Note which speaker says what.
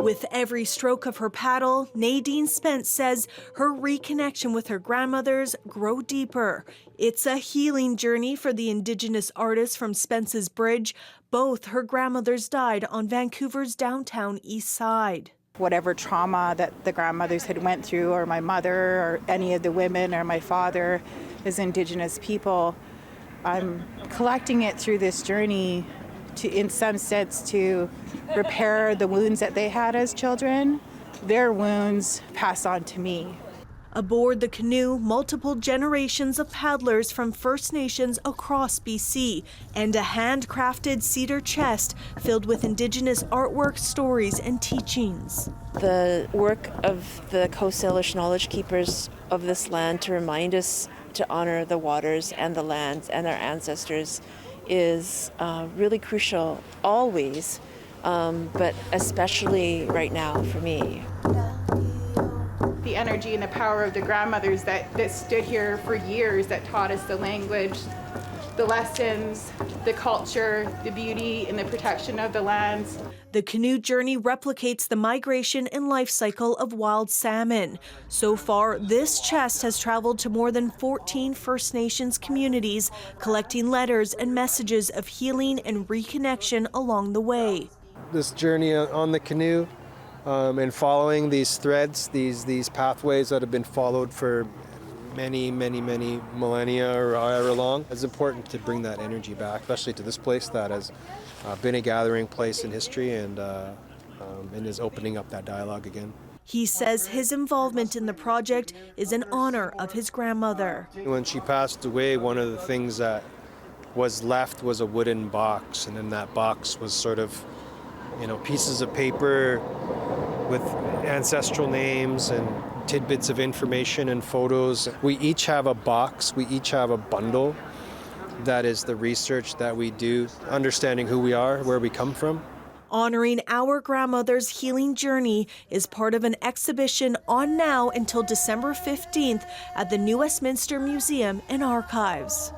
Speaker 1: With every stroke of her paddle, Nadine Spence says her reconnection with her grandmothers grow deeper. It's a healing journey for the Indigenous artist from Spence's Bridge. Both her grandmothers died on Vancouver's downtown east side.
Speaker 2: Whatever trauma that the grandmothers had went through, or my mother, or any of the women, or my father as Indigenous people, I'm collecting it through this journey to, in some sense, to repair the wounds that they had as children. Their wounds pass on to me.
Speaker 1: Aboard the canoe, multiple generations of paddlers from First Nations across BC and a handcrafted cedar chest filled with Indigenous artwork, stories, and teachings.
Speaker 3: The work of the Coast Salish knowledge keepers of this land to remind us to honor the waters and the lands and our ancestors is really crucial always, but especially right now for me.
Speaker 2: The energy and the power of the grandmothers that stood here for years, that taught us the language, the lessons, the culture, the beauty, and the protection of the lands.
Speaker 1: The canoe journey replicates the migration and life cycle of wild salmon. So far, this chest has traveled to more than 14 First Nations communities, collecting letters and messages of healing and reconnection along the way.
Speaker 4: This journey on the canoe and following these threads, these pathways that have been followed for many millennia or however long, it's important to bring that energy back, especially to this place that has been a gathering place in history and is opening up that dialogue again.
Speaker 1: He says his involvement in the project is in honor of his grandmother.
Speaker 4: When she passed away, one of the things that was left was a wooden box, and in that box was sort of, pieces of paper with ancestral names and tidbits of information and photos. We each have a box, we each have a bundle that is the research that we do, understanding who we are, where we come from.
Speaker 1: Honoring our grandmother's healing journey is part of an exhibition on now until December 15th at the new Westminster Museum and Archives.